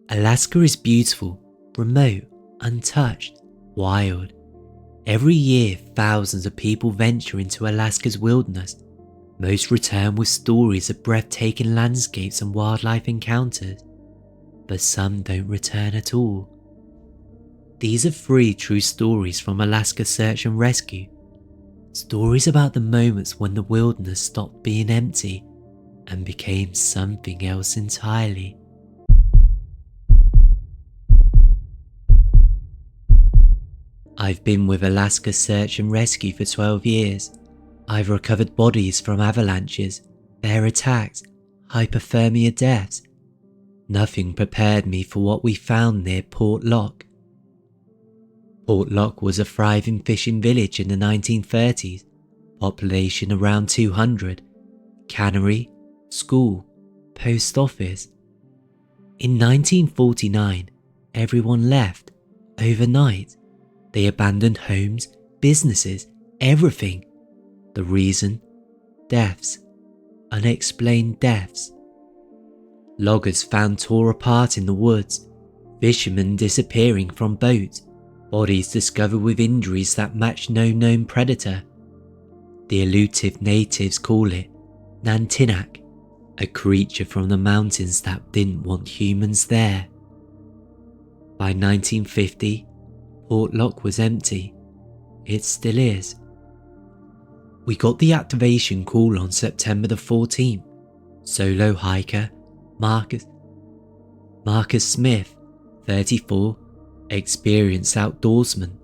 Alaska is beautiful, remote, untouched, wild. Every year, thousands of people venture into Alaska's wilderness. Most return with stories of breathtaking landscapes and wildlife encounters, but some don't return at all. These are 3 true stories from Alaska Search and Rescue. Stories about the moments when the wilderness stopped being empty and became something else entirely. I've been with Alaska Search and Rescue for 12 years. I've recovered bodies from avalanches, bear attacks, hypothermia deaths. Nothing prepared me for what we found near Portlock. Portlock was a thriving fishing village in the 1930s, population around 200, cannery, school, post office. In 1949, everyone left, overnight. They abandoned homes, businesses, everything. The reason? Deaths. Unexplained deaths. Loggers found tore apart in the woods, fishermen disappearing from boats, bodies discovered with injuries that matched no known predator. The elusive natives call it Nantinak, a creature from the mountains that didn't want humans there. By 1950, Portlock was empty. It still is. We got the activation call on September the 14th. Solo hiker Marcus Smith, 34, experienced outdoorsman.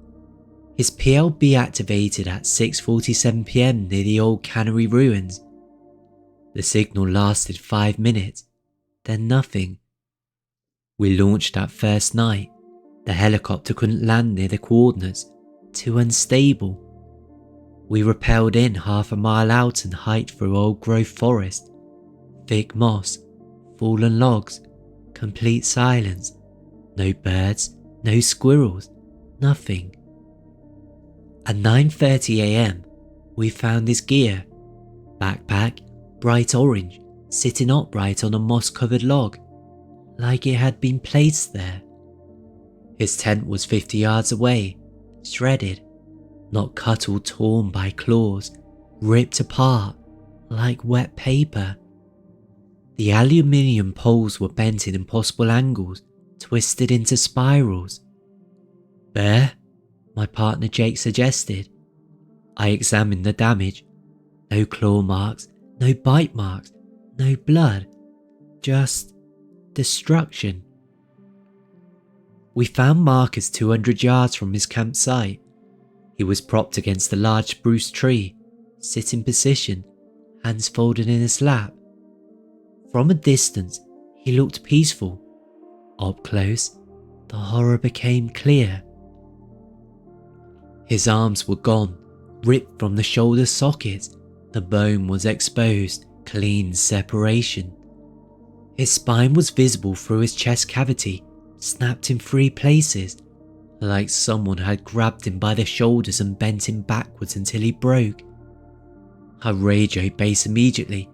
His PLB activated at 6:47 PM near the old cannery ruins. The signal lasted 5 minutes, then nothing. We launched that first night. The helicopter couldn't land near the coordinates, too unstable. We rappelled in half a mile out and hiked through old growth forest, thick moss, fallen logs, complete silence, no birds, no squirrels, nothing. At 9:30 AM, we found his gear, backpack, bright orange, sitting upright on a moss-covered log, like it had been placed there. His tent was 50 yards away, shredded, not cut or torn by claws, ripped apart like wet paper. The aluminium poles were bent in impossible angles, twisted into spirals. Bear? My partner Jake suggested. I examined the damage. No claw marks, no bite marks, no blood, just destruction. We found Marcus 200 yards from his campsite. He was propped against a large spruce tree, sitting position, hands folded in his lap. From a distance, he looked peaceful. Up close, the horror became clear. His arms were gone, ripped from the shoulder sockets. The bone was exposed, clean separation. His spine was visible through his chest cavity, snapped in 3 places, like someone had grabbed him by the shoulders and bent him backwards until he broke. I radioed base immediately.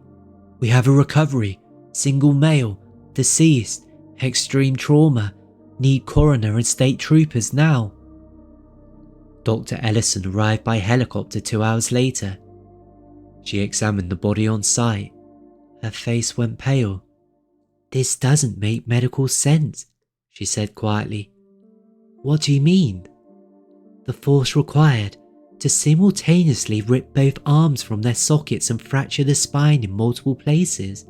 We have a recovery, single male, deceased, extreme trauma, need coroner and state troopers now. Dr. Ellison arrived by helicopter 2 hours later. She examined the body on site. Her face went pale. "This doesn't make medical sense," she said quietly. "What do you mean?" "The force required to simultaneously rip both arms from their sockets and fracture the spine in multiple places.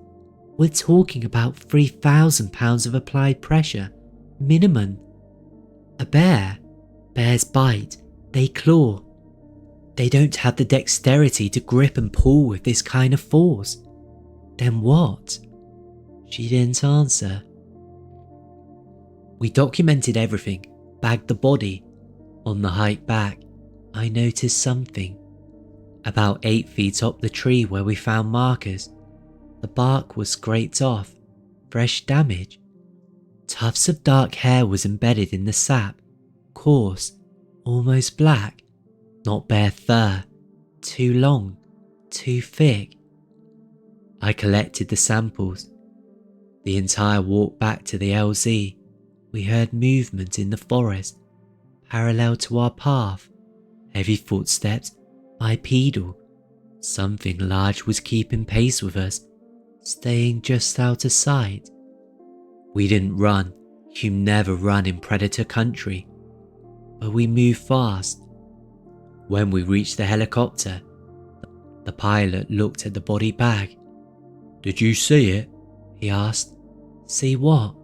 We're talking about 3,000 pounds of applied pressure, minimum. A bears bite, they claw. They don't have the dexterity to grip and pull with this kind of force. Then what?" She didn't answer. We documented everything, bagged the body. On the hike back, I noticed something. About 8 feet up the tree where we found Marcus, the bark was scraped off, fresh damage. Tufts of dark hair was embedded in the sap, coarse, almost black, not bare fur, too long, too thick. I collected the samples. The entire walk back to the LZ, We heard movement in the forest, parallel to our path, heavy footsteps, bipedal. Something large was keeping pace with us, staying just out of sight. We didn't run, you never run in predator country, but we moved fast. When we reached the helicopter, the pilot looked at the body bag. "Did you see it?" he asked. "See what?"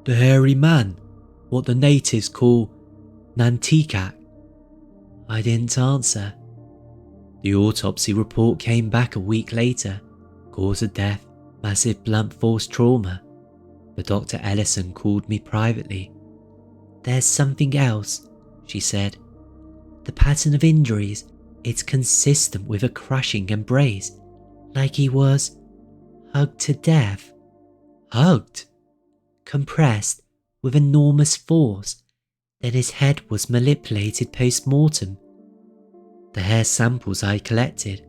"The hairy man, what the natives call Nantikak." I didn't answer. The autopsy report came back a week later. Cause of death, massive blunt force trauma. But Dr. Ellison called me privately. "There's something else," she said. "The pattern of injuries, it's consistent with a crushing embrace, like he was hugged to death." Hugged? Compressed with enormous force. Then his head was manipulated post-mortem. The hair samples I collected,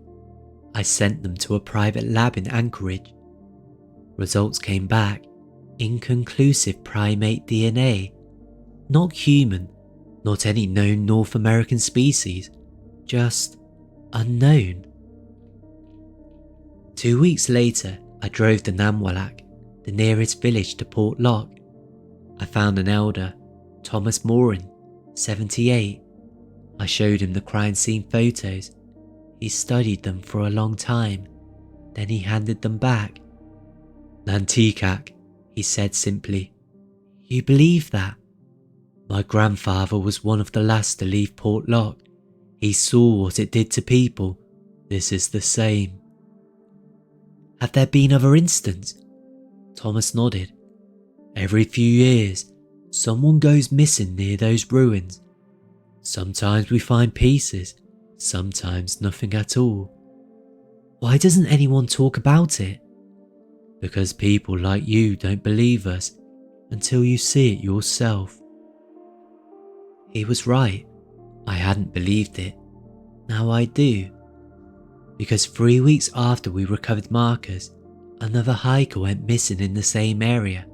I sent them to a private lab in Anchorage. Results came back, inconclusive primate DNA. Not human, not any known North American species, just unknown. 2 weeks later, I drove to Namwalak, the nearest village to Portlock. I found an elder, Thomas Morin, 78. I showed him the crime scene photos. He studied them for a long time, then he handed them back. "Nantikak," he said simply. "You believe that?" "My grandfather was one of the last to leave Portlock. He saw what it did to people. This is the same." "Have there been other incidents?" Thomas nodded. "Every few years, someone goes missing near those ruins. Sometimes we find pieces, sometimes nothing at all." "Why doesn't anyone talk about it?" "Because people like you don't believe us until you see it yourself." He was right. I hadn't believed it. Now I do. Because 3 weeks after we recovered markers, another hiker went missing in the same area.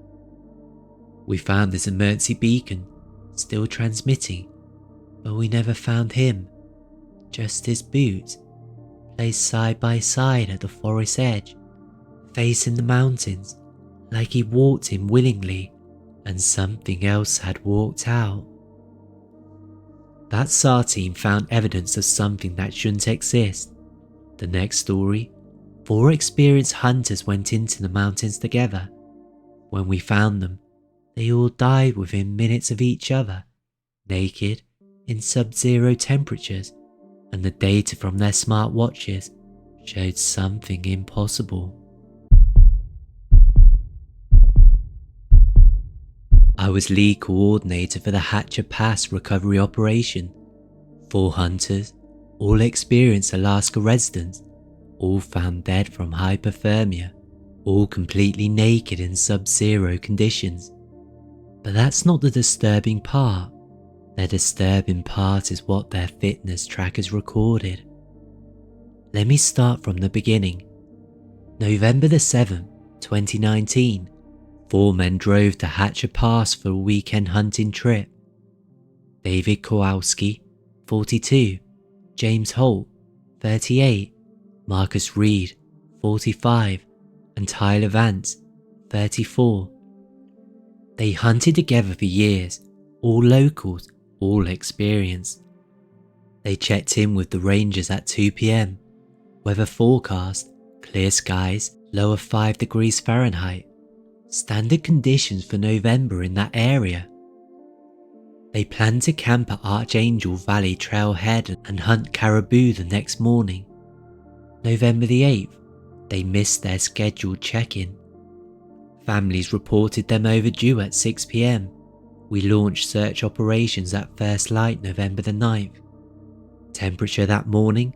We found his emergency beacon, still transmitting, but we never found him. Just his boots, placed side by side at the forest edge, facing the mountains, like he walked in willingly and something else had walked out. That SAR team found evidence of something that shouldn't exist. The next story, 4 experienced hunters went into the mountains together. When we found them, they all died within minutes of each other, naked, in sub-zero temperatures, and the data from their smartwatches showed something impossible. I was lead coordinator for the Hatcher Pass recovery operation. 4 hunters, all experienced Alaska residents, all found dead from hypothermia, all completely naked in sub-zero conditions. But that's not the disturbing part. The disturbing part is what their fitness trackers recorded. Let me start from the beginning. November the 7th, 2019, 4 men drove to Hatcher Pass for a weekend hunting trip. David Kowalski, 42, James Holt, 38, Marcus Reed, 45, and Tyler Vance, 34. They hunted together for years, all locals, all experienced. They checked in with the rangers at 2 p.m. Weather forecast, clear skies, low of 5 degrees Fahrenheit. Standard conditions for November in that area. They planned to camp at Archangel Valley Trailhead and hunt caribou the next morning. November the 8th, they missed their scheduled check-in. Families reported them overdue at 6 p.m. We launched search operations at first light November the 9th. Temperature that morning,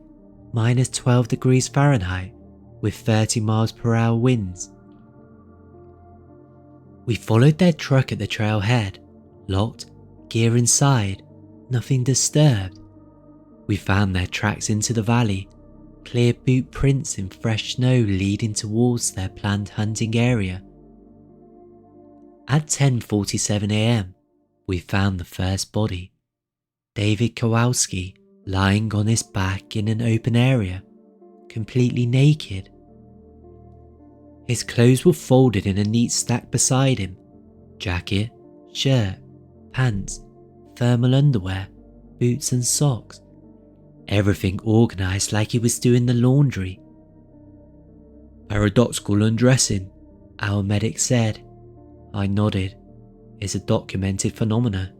minus 12 degrees Fahrenheit with 30 miles per hour winds. We followed their truck at the trailhead, locked, gear inside, nothing disturbed. We found their tracks into the valley, clear boot prints in fresh snow leading towards their planned hunting area. At 10:47 a.m, we found the first body, David Kowalski, lying on his back in an open area, completely naked. His clothes were folded in a neat stack beside him: jacket, shirt, pants, thermal underwear, boots and socks. Everything organised like he was doing the laundry. "Paradoxical undressing," our medic said. I nodded. It's a documented phenomena.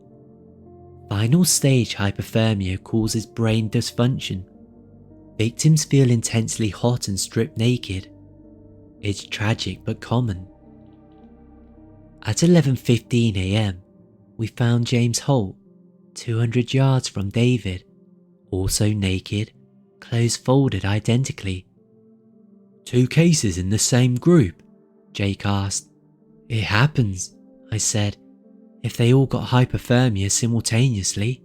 Final stage hypothermia causes brain dysfunction. Victims feel intensely hot and stripped naked. It's tragic but common. At 11:15 a.m, we found James Holt, 200 yards from David, also naked, clothes folded identically. "Two cases in the same group?" Jake asked. "It happens," I said, "if they all got hypothermia simultaneously."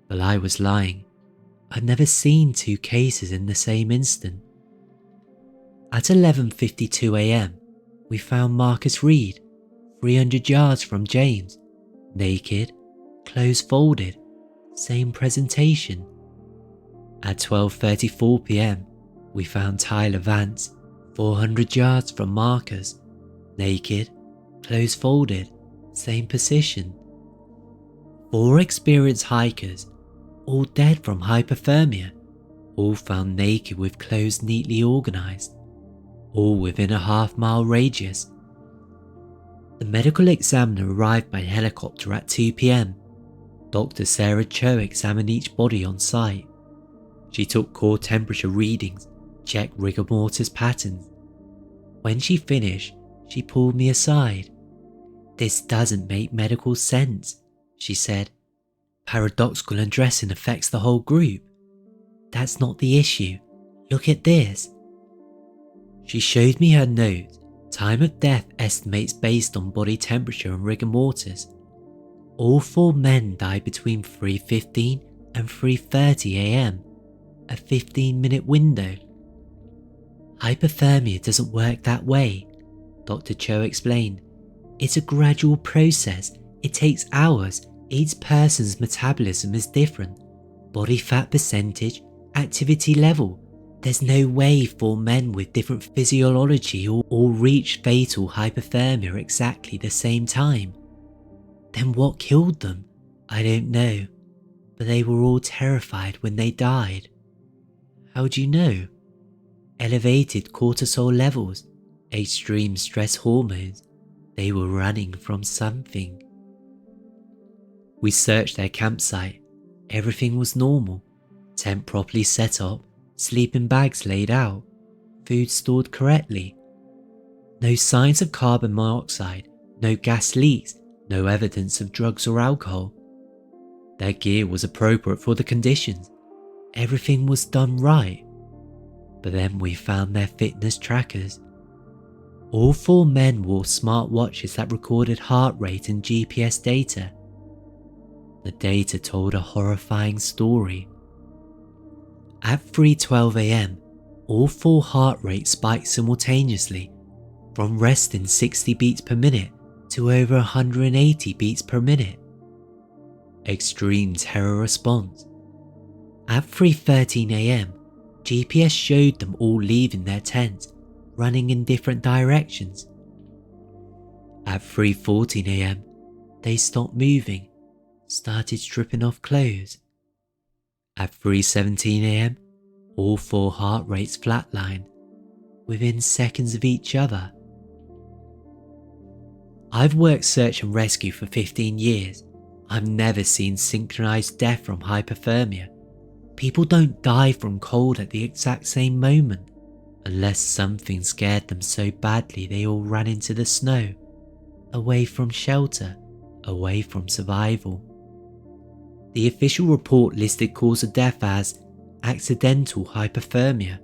But I was lying. I'd never seen two cases in the same instant. At 11:52 a.m, we found Marcus Reed, 300 yards from James, naked, clothes folded, same presentation. At 12:34 p.m, we found Tyler Vance, 400 yards from Marcus, naked, clothes folded, same position. 4 experienced hikers, all dead from hypothermia, all found naked with clothes neatly organised, all within a half-mile radius. The medical examiner arrived by helicopter at 2 p.m. Dr. Sarah Cho examined each body on site. She took core temperature readings, checked rigor mortis patterns. When she finished, she pulled me aside. "This doesn't make medical sense," she said. "Paradoxical undressing affects the whole group. That's not the issue. Look at this." She showed me her note. Time of death estimates based on body temperature and rigor mortis. All 4 men died between 3:15 and 3:30 a.m, a 15-minute window. "Hypothermia doesn't work that way," Dr. Cho explained. "It's a gradual process. It takes hours. Each person's metabolism is different. Body fat percentage, activity level. There's no way 4 men with different physiology all reach fatal hypothermia at exactly the same time. Then what killed them? I don't know. But they were all terrified when they died." "How do you know?" "Elevated cortisol levels, extreme stress hormones. They were running from something." We searched their campsite. Everything was normal. Tent properly set up, sleeping bags laid out, food stored correctly. No signs of carbon monoxide, no gas leaks, no evidence of drugs or alcohol. Their gear was appropriate for the conditions. Everything was done right. But then we found their fitness trackers. All 4 men wore smart watches that recorded heart rate and GPS data. The data told a horrifying story. At 3:12 a.m, all 4 heart rates spiked simultaneously, from resting 60 beats per minute to over 180 beats per minute. Extreme terror response. At 3:13 a.m, GPS showed them all leaving their tents, running in different directions. At 3:14 a.m, they stopped moving, started stripping off clothes. At 3:17 a.m, all 4 heart rates flatlined, within seconds of each other. I've worked search and rescue for 15 years. I've never seen synchronized death from hypothermia. People don't die from cold at the exact same moment, unless something scared them so badly they all ran into the snow, away from shelter, away from survival. The official report listed cause of death as accidental hypothermia,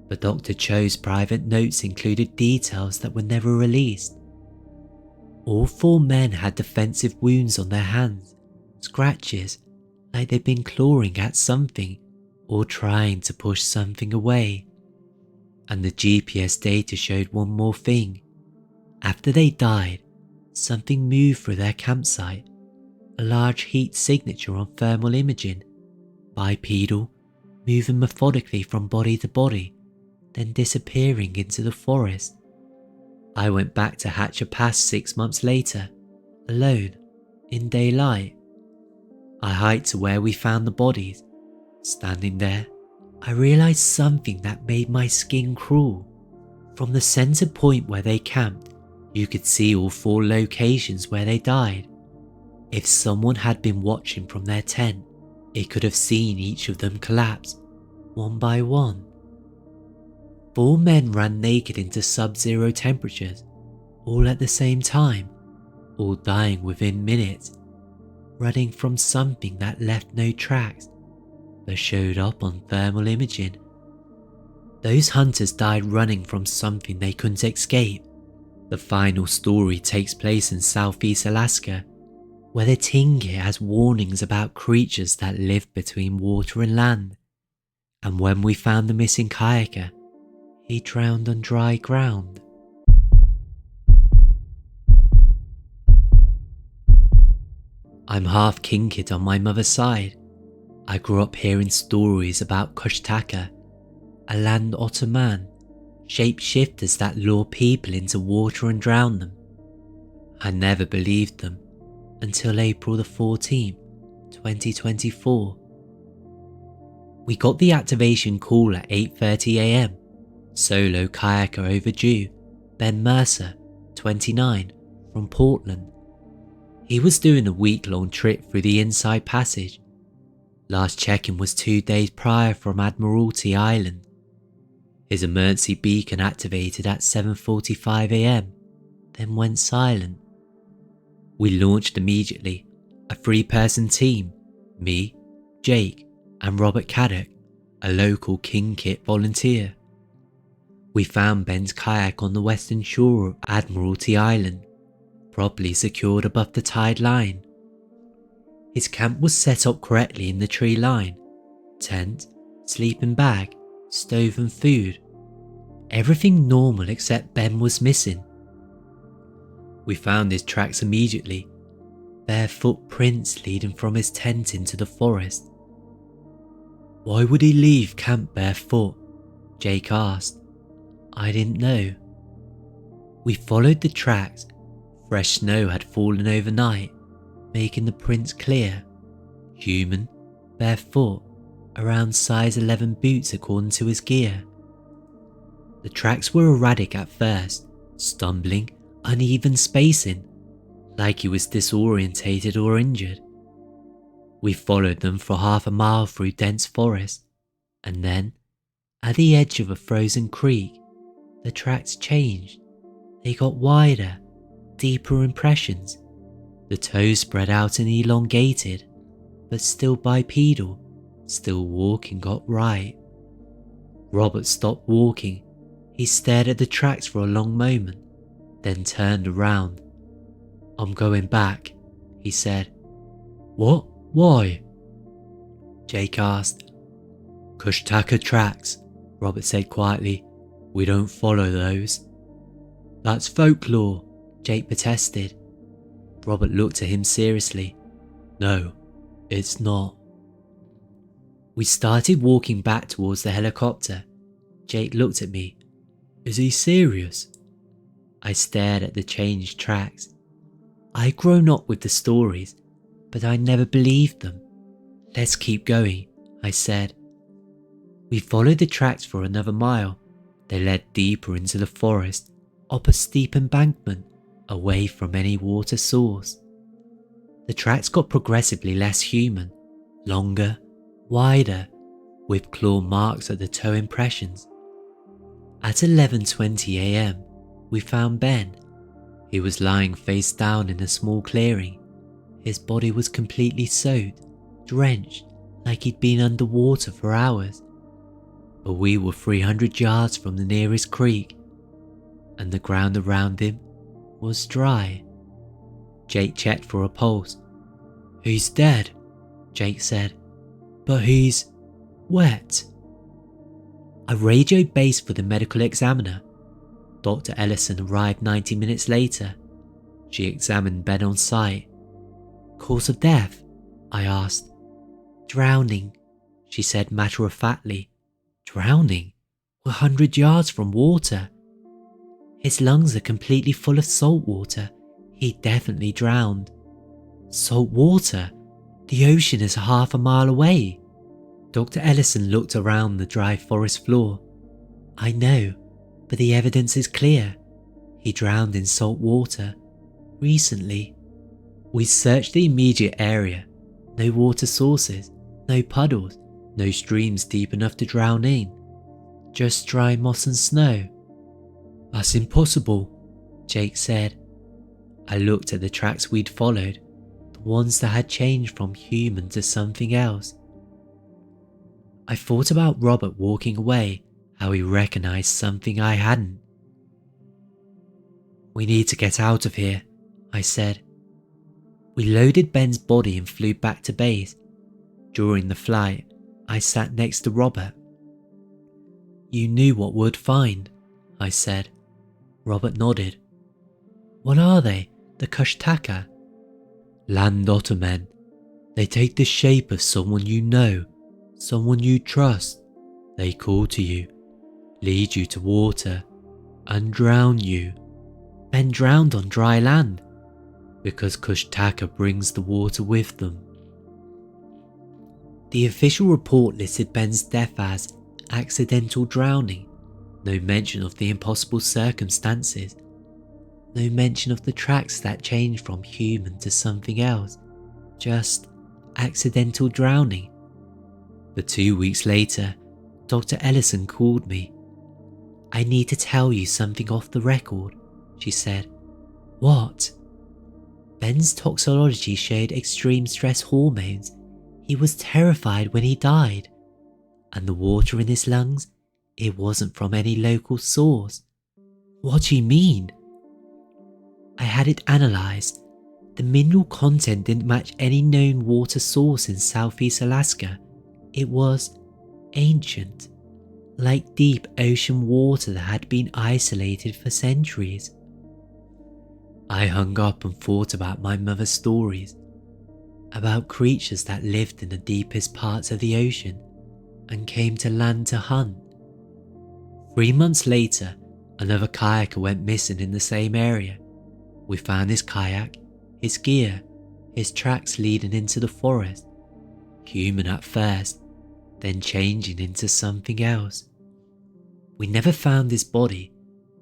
but Dr. Cho's private notes included details that were never released. All 4 men had defensive wounds on their hands, scratches, like they'd been clawing at something or trying to push something away. And the GPS data showed one more thing. After they died, something moved through their campsite, a large heat signature on thermal imaging, bipedal, moving methodically from body to body, then disappearing into the forest. I went back to Hatcher Pass 6 months later, alone, in daylight. I hiked to where we found the bodies. Standing there, I realized something that made my skin crawl. From the center point where they camped, you could see all 4 locations where they died. If someone had been watching from their tent, it could have seen each of them collapse, one by one. 4 men ran naked into sub-zero temperatures, all at the same time, all dying within minutes, running from something that left no tracks, but showed up on thermal imaging. Those hunters died running from something they couldn't escape. The final story takes place in southeast Alaska, where the Tlingit has warnings about creatures that live between water and land. And when we found the missing kayaker, he drowned on dry ground. I'm half Tlingit on my mother's side. I grew up hearing stories about Kushtaka, a land otter man, shapeshifters that lure people into water and drown them. I never believed them until April the 14th, 2024. We got the activation call at 8:30 AM. Solo kayaker overdue, Ben Mercer, 29, from Portland. He was doing a week-long trip through the Inside Passage. Last check-in was 2 days prior from Admiralty Island. His emergency beacon activated at 7:45 AM, then went silent. We launched immediately, a 3-person team, me, Jake, and Robert Caddock, a local Tlingit volunteer. We found Ben's kayak on the western shore of Admiralty Island, properly secured above the tide line. His camp was set up correctly in the tree line, tent, sleeping bag, stove and food. Everything normal except Ben was missing. We found his tracks immediately, bare footprints leading from his tent into the forest. Why would he leave camp barefoot? Jake asked. I didn't know. We followed the tracks. Fresh snow had fallen overnight, making the prints clear. Human, barefoot, around size 11 boots according to his gear. The tracks were erratic at first, stumbling, uneven spacing, like he was disorientated or injured. We followed them for half a mile through dense forest, and then, at the edge of a frozen creek, the tracks changed. They got wider, deeper impressions. The toes spread out and elongated, but still bipedal, still walking got right. Robert stopped walking. He stared at the tracks for a long moment, then turned around. I'm going back, he said. What? Why? Jake asked. Kushtaka tracks, Robert said quietly. We don't follow those. That's folklore, Jake protested. Robert looked at him seriously. No, it's not. We started walking back towards the helicopter. Jake looked at me. Is he serious? I stared at the changed tracks. I'd grown up with the stories, but I never believed them. Let's keep going, I said. We followed the tracks for another mile. They led deeper into the forest, up a steep embankment, away from any water source. The tracks got progressively less human, longer, wider, with claw marks at the toe impressions. At 11:20 AM, we found Ben. He was lying face down in a small clearing. His body was completely soaked, drenched, like he'd been underwater for hours. But we were 300 yards from the nearest creek, and the ground around him was dry. Jake checked for a pulse. He's dead, Jake said, but he's wet. I radioed base for the medical examiner. Dr. Ellison arrived 90 minutes later. She examined Ben on site. "Cause of death?" I asked. "Drowning," she said matter-of-factly. "Drowning? We're 100 yards from water." "His lungs are completely full of salt water. He definitely drowned." "Salt water? The ocean is half a mile away." Dr. Ellison looked around the dry forest floor. "I know, but the evidence is clear. He drowned in salt water. Recently." We searched the immediate area. No water sources, no puddles, no streams deep enough to drown in. Just dry moss and snow. "That's impossible," Jake said. I looked at the tracks we'd followed, the ones that had changed from human to something else. I thought about Robert walking away, how he recognized something I hadn't. "We need to get out of here," I said. We loaded Ben's body and flew back to base. During the flight, I sat next to Robert. "You knew what we'd find," I said. Robert nodded. "What are they? The Kushtaka?" "Land otter men. They take the shape of someone you know, someone you trust. They call to you, lead you to water, and drown you." "Ben drowned on dry land." "Because Kushtaka brings the water with them." The official report listed Ben's death as accidental drowning. No mention of the impossible circumstances. No mention of the tracks that changed from human to something else. Just accidental drowning. But 2 weeks later, Dr. Ellison called me. "I need to tell you something off the record," she said. "What?" "Ben's toxicology showed extreme stress hormones. He was terrified when he died. And the water in his lungs, it wasn't from any local source." "What do you mean?" "I had it analysed. The mineral content didn't match any known water source in southeast Alaska. It was ancient, like deep ocean water that had been isolated for centuries." I hung up and thought about my mother's stories, about creatures that lived in the deepest parts of the ocean and came to land to hunt. 3 months later, another kayaker went missing in the same area. We found his kayak, his gear, his tracks leading into the forest. Human at first, then changing into something else. We never found his body,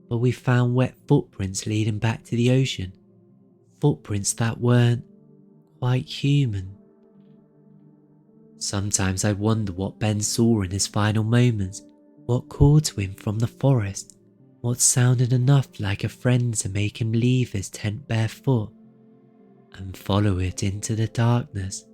but we found wet footprints leading back to the ocean. Footprints that weren't quite human. Sometimes I wonder what Ben saw in his final moments, what called to him from the forest, what sounded enough like a friend to make him leave his tent barefoot and follow it into the darkness.